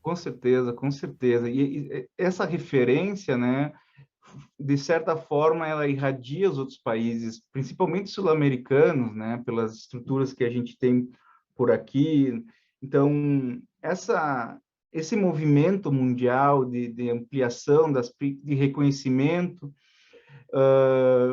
Com certeza, com certeza. E essa referência, né, de certa forma, ela irradia os outros países, principalmente sul-americanos, né, pelas estruturas que a gente tem por aqui. Então, esse movimento mundial de ampliação, de reconhecimento,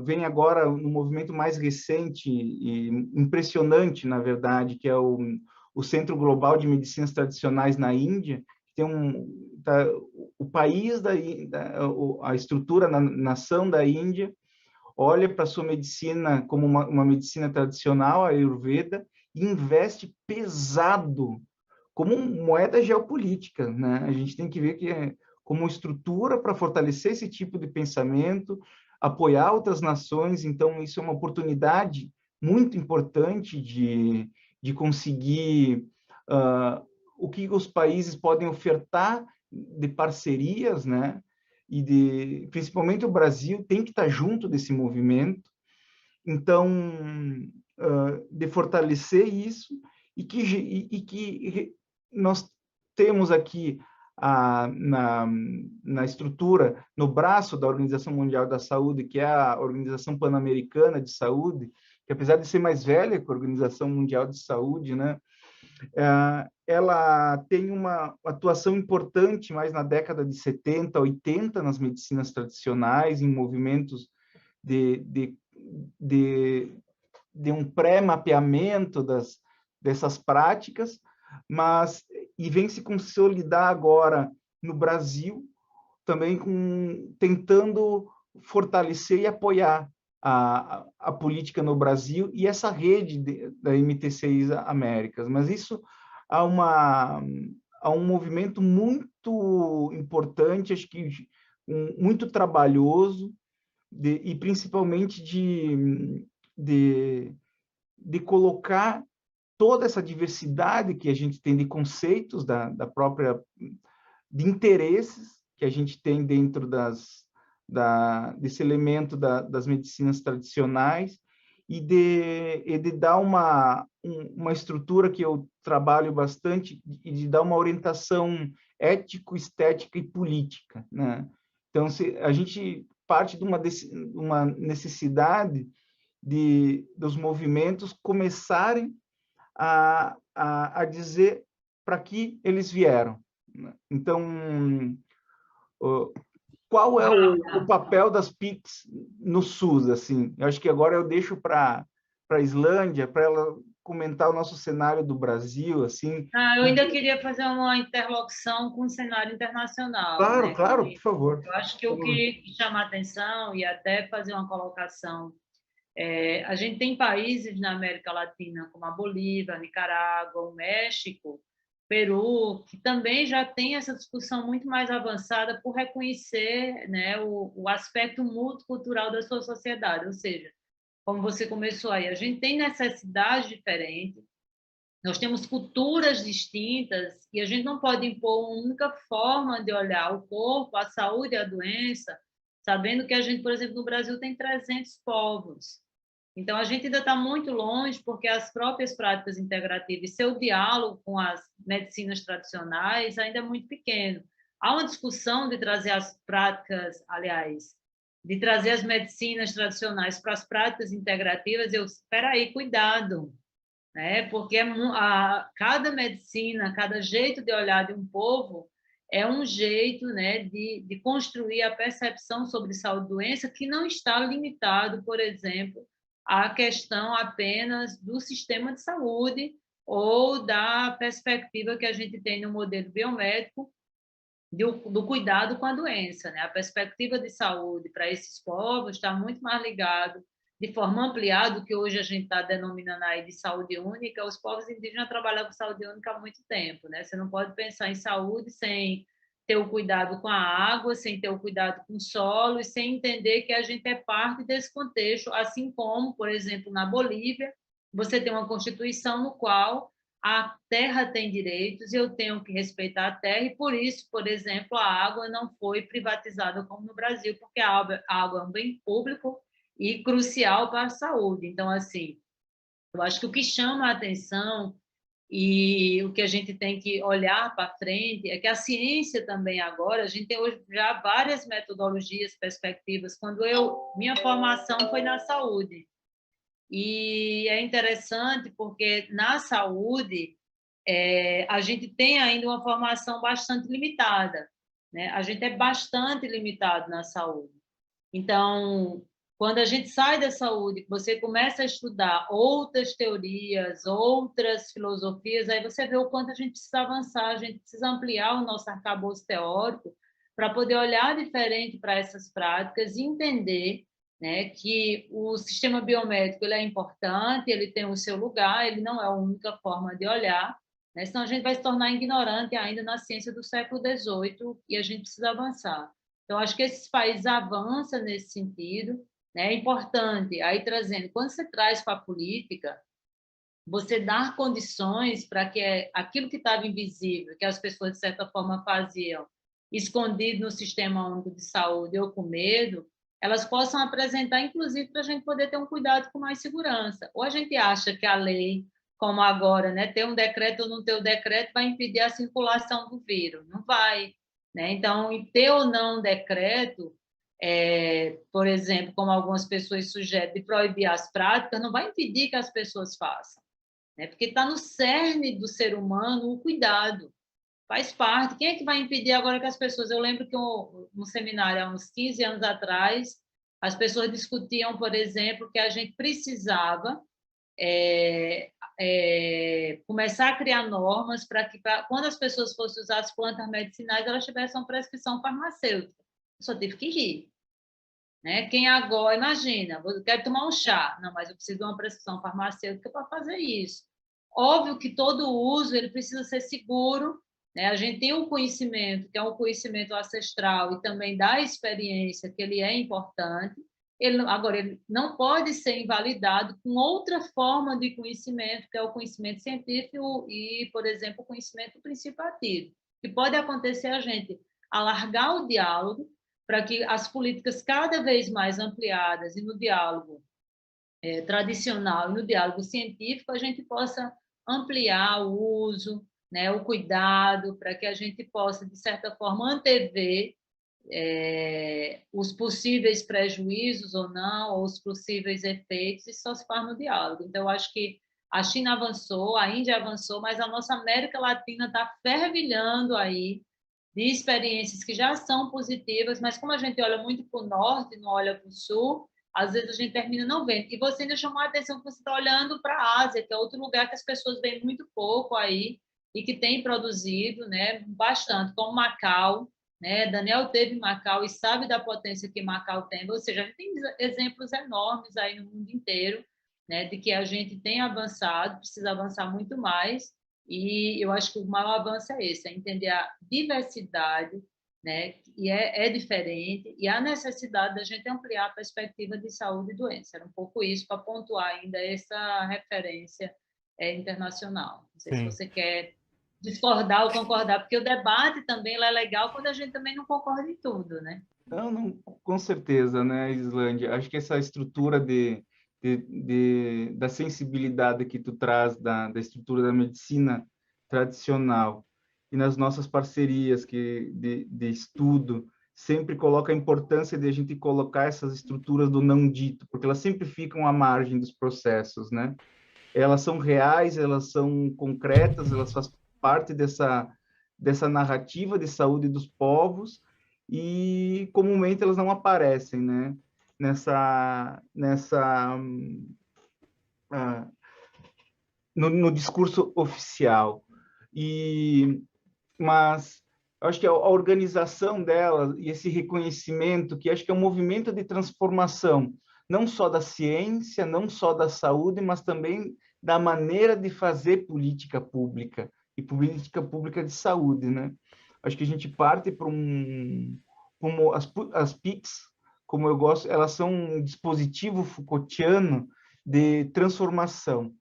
vem agora no movimento mais recente e impressionante, na verdade, que é o Centro Global de Medicinas Tradicionais na Índia, que tem o país a estrutura, a nação da Índia, olha para a sua medicina como uma medicina tradicional, a Ayurveda, e investe pesado como moeda geopolítica, né? A gente tem que ver que como estrutura para fortalecer esse tipo de pensamento, apoiar outras nações. Então, isso é uma oportunidade muito importante de conseguir o que os países podem ofertar de parcerias, né? Principalmente o Brasil tem que estar junto desse movimento. Então, de fortalecer isso e que nós temos aqui na estrutura, no braço da Organização Mundial da Saúde, que é a Organização Pan-Americana de Saúde, que apesar de ser mais velha que a Organização Mundial de Saúde, né, ela tem uma atuação importante mais na década de 70, 80 nas medicinas tradicionais, em movimentos de, de, de, de um pré-mapeamento dessas práticas, e vem se consolidar agora no Brasil, também tentando fortalecer e apoiar a política no Brasil e essa rede da MT6 Américas. Mas isso há um movimento muito importante, acho que muito trabalhoso, e principalmente de colocar toda essa diversidade que a gente tem de conceitos da própria, de interesses que a gente tem dentro desse elemento das medicinas tradicionais e de dar uma estrutura que eu trabalho bastante e de dar uma orientação ético, estética e política, né? Então, a gente parte de uma necessidade dos movimentos começarem a dizer para que eles vieram. Então, qual é o papel das PICs no SUS? Assim, eu acho que agora eu deixo para a Islândia, para ela comentar o nosso cenário do Brasil, assim. Eu ainda queria fazer uma interlocução com o cenário internacional. Claro, Né? claro, por favor. Eu acho que eu queria chamar a atenção e até fazer uma colocação. A gente tem países na América Latina, como a Bolívia, a Nicarágua, o México, Peru, que também já tem essa discussão muito mais avançada por reconhecer, né, o aspecto multicultural da sua sociedade. Ou seja, como você começou aí, a gente tem necessidades diferentes, nós temos culturas distintas e a gente não pode impor uma única forma de olhar o corpo, a saúde e a doença, sabendo que a gente, por exemplo, no Brasil tem 300 povos. Então, a gente ainda está muito longe, porque as próprias práticas integrativas e seu diálogo com as medicinas tradicionais ainda é muito pequeno. Há uma discussão de trazer as práticas, aliás, de trazer as medicinas tradicionais para as práticas integrativas. Espera aí, cuidado, né? Porque cada medicina, cada jeito de olhar de um povo é um jeito, né, de construir a percepção sobre saúde e doença que não está limitado, por exemplo, à questão apenas do sistema de saúde ou da perspectiva que a gente tem no modelo biomédico do cuidado com a doença, né? A perspectiva de saúde para esses povos está muito mais ligado de forma ampliada do que hoje a gente está denominando aí de saúde única. Os povos indígenas trabalham com saúde única há muito tempo, né? Você não pode pensar em saúde sem ter o cuidado com a água, sem ter o cuidado com o solo e sem entender que a gente é parte desse contexto, assim como, por exemplo, na Bolívia, você tem uma constituição no qual a terra tem direitos e eu tenho que respeitar a terra, e por isso, por exemplo, a água não foi privatizada como no Brasil, porque a água é um bem público e crucial para a saúde. Então, assim, eu acho que o que chama a atenção E o que a gente tem que olhar para frente é que a ciência também agora, a gente tem hoje já várias metodologias, perspectivas. Minha formação foi na saúde. E é interessante porque na saúde a gente tem ainda uma formação bastante limitada, né? A gente é bastante limitado na saúde. Então, quando a gente sai da saúde, você começa a estudar outras teorias, outras filosofias, aí você vê o quanto a gente precisa avançar, a gente precisa ampliar o nosso arcabouço teórico para poder olhar diferente para essas práticas e entender, né, que o sistema biomédico ele é importante, ele tem o seu lugar, ele não é a única forma de olhar, né? Senão a gente vai se tornar ignorante ainda na ciência do século XVIII e a gente precisa avançar. Então, acho que esses países avançam nesse sentido, né? É importante, aí trazendo, quando você traz para a política, você dar condições para que aquilo que estava invisível, que as pessoas, de certa forma, faziam, escondido no Sistema Único de Saúde ou com medo, elas possam apresentar, inclusive, para a gente poder ter um cuidado com mais segurança. Ou a gente acha que a lei, como agora, né, ter um decreto ou não ter o decreto, vai impedir a circulação do vírus. Não vai. Né? Então, ter ou não um decreto, por exemplo, como algumas pessoas sugerem, de proibir as práticas, não vai impedir que as pessoas façam, né? Porque está no cerne do ser humano o cuidado, faz parte. Quem é que vai impedir agora que as pessoas... Eu lembro que no seminário, há uns 15 anos atrás, as pessoas discutiam, por exemplo, que a gente precisava começar a criar normas para que, quando as pessoas fossem usar as plantas medicinais, elas tivessem uma prescrição farmacêutica. Eu só tive que rir. Né? Quem agora, imagina, eu quero tomar um chá, não, mas eu preciso de uma prescrição farmacêutica para fazer isso. Óbvio que todo uso ele precisa ser seguro, né? A gente tem um conhecimento, que é um conhecimento ancestral e também da experiência, que ele é importante. Agora, ele não pode ser invalidado com outra forma de conhecimento, que é o conhecimento científico e, por exemplo, o conhecimento principativo, que pode acontecer a gente alargar o diálogo para que as políticas cada vez mais ampliadas e no diálogo tradicional e no diálogo científico a gente possa ampliar o uso, né, o cuidado, para que a gente possa, de certa forma, antever os possíveis prejuízos ou não, ou os possíveis efeitos, e só se faz no diálogo. Então, eu acho que a China avançou, a Índia avançou, mas a nossa América Latina está fervilhando aí de experiências que já são positivas, mas como a gente olha muito para o norte, não olha para o sul, às vezes a gente termina não vendo. E você ainda chamou a atenção que você está olhando para a Ásia, que é outro lugar que as pessoas veem muito pouco aí e que tem produzido, né, bastante, como Macau, né? Daniel teve em Macau e sabe da potência que Macau tem, ou seja, a gente tem exemplos enormes aí no mundo inteiro, né, de que a gente tem avançado, precisa avançar muito mais, e eu acho que o maior avanço é esse, é entender a diversidade, né, e é diferente, e a necessidade da gente ampliar a perspectiva de saúde e doença. Era um pouco isso, para pontuar ainda essa referência internacional. Não sei se Sim. você quer discordar ou concordar, porque o debate também é legal quando a gente também não concorda em tudo, né? Não, não, com certeza, né, Islândia? Acho que essa estrutura da sensibilidade que tu traz da estrutura da medicina tradicional e nas nossas parcerias de estudo, sempre coloca a importância de a gente colocar essas estruturas do não dito, porque elas sempre ficam à margem dos processos, né? Elas são reais, elas são concretas, elas fazem parte dessa narrativa de saúde dos povos e comumente elas não aparecem, né? Nessa uh, no discurso oficial. Mas eu acho que a organização dela e esse reconhecimento, que acho que é um movimento de transformação, não só da ciência, não só da saúde, mas também da maneira de fazer política pública e política pública de saúde, né? Acho que a gente parte para como as PICs, como eu gosto, elas são um dispositivo Foucaultiano de transformação.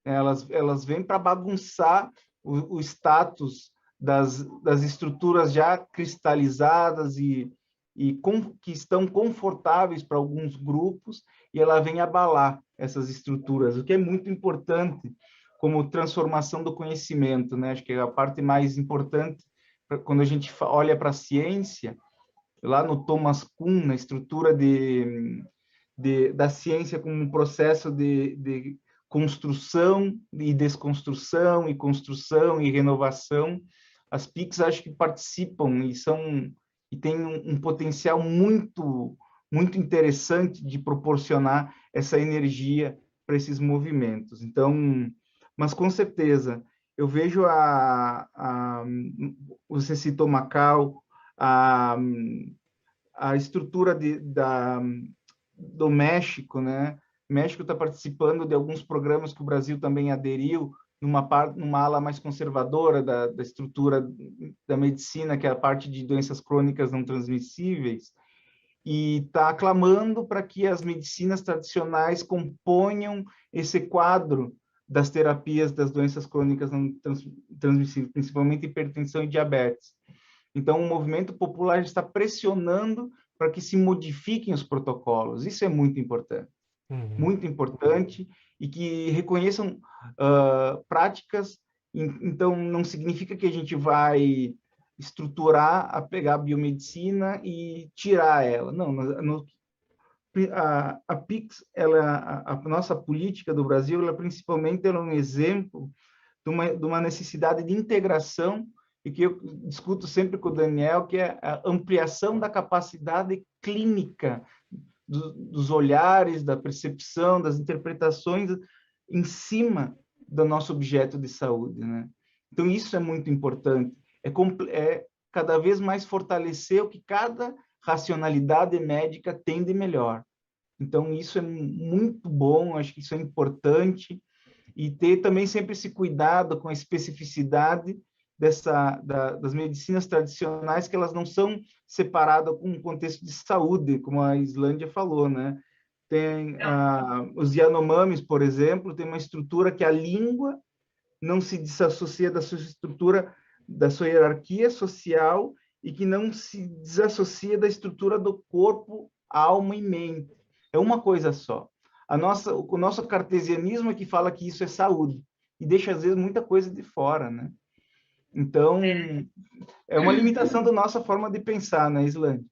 Elas vêm para bagunçar o status das estruturas já cristalizadas que estão confortáveis para alguns grupos, e ela vem abalar essas estruturas, o que é muito importante como transformação do conhecimento, né? Acho que é a parte mais importante quando a gente olha para a ciência, lá no Thomas Kuhn, na estrutura da ciência como um processo de construção e desconstrução, e construção e renovação. As PICs acho que participam e têm um potencial muito interessante de proporcionar essa energia para esses movimentos. Então, mas com certeza, eu vejo você citou Macau, a, a estrutura do México, né? O México está participando de alguns programas que o Brasil também aderiu, numa ala mais conservadora da estrutura da medicina, que é a parte de doenças crônicas não transmissíveis, e está clamando para que as medicinas tradicionais componham esse quadro das terapias das doenças crônicas não transmissíveis, principalmente hipertensão e diabetes. Então, o movimento popular está pressionando para que se modifiquem os protocolos. Isso é muito importante, e que reconheçam práticas. Então, não significa que a gente vai estruturar, a pegar a biomedicina e tirar ela. Não, a PICS, a nossa política do Brasil, ela principalmente é um exemplo de uma necessidade de integração, e que eu discuto sempre com o Daniel, que é a ampliação da capacidade clínica, dos olhares, da percepção, das interpretações em cima do nosso objeto de saúde, né? Então, isso é muito importante, é cada vez mais fortalecer o que cada racionalidade médica tem de melhor. Então, isso é muito bom, acho que isso é importante, e ter também sempre esse cuidado com a especificidade das medicinas tradicionais, que elas não são separadas com um contexto de saúde, como a Islândia falou, né? Tem os Yanomamis, por exemplo, tem uma estrutura que a língua não se desassocia da sua estrutura, da sua hierarquia social, e que não se desassocia da estrutura do corpo, alma e mente. É uma coisa só. O nosso cartesianismo é que fala que isso é saúde, e deixa, às vezes, muita coisa de fora, né? Então, é uma limitação da nossa forma de pensar, né, Islândia?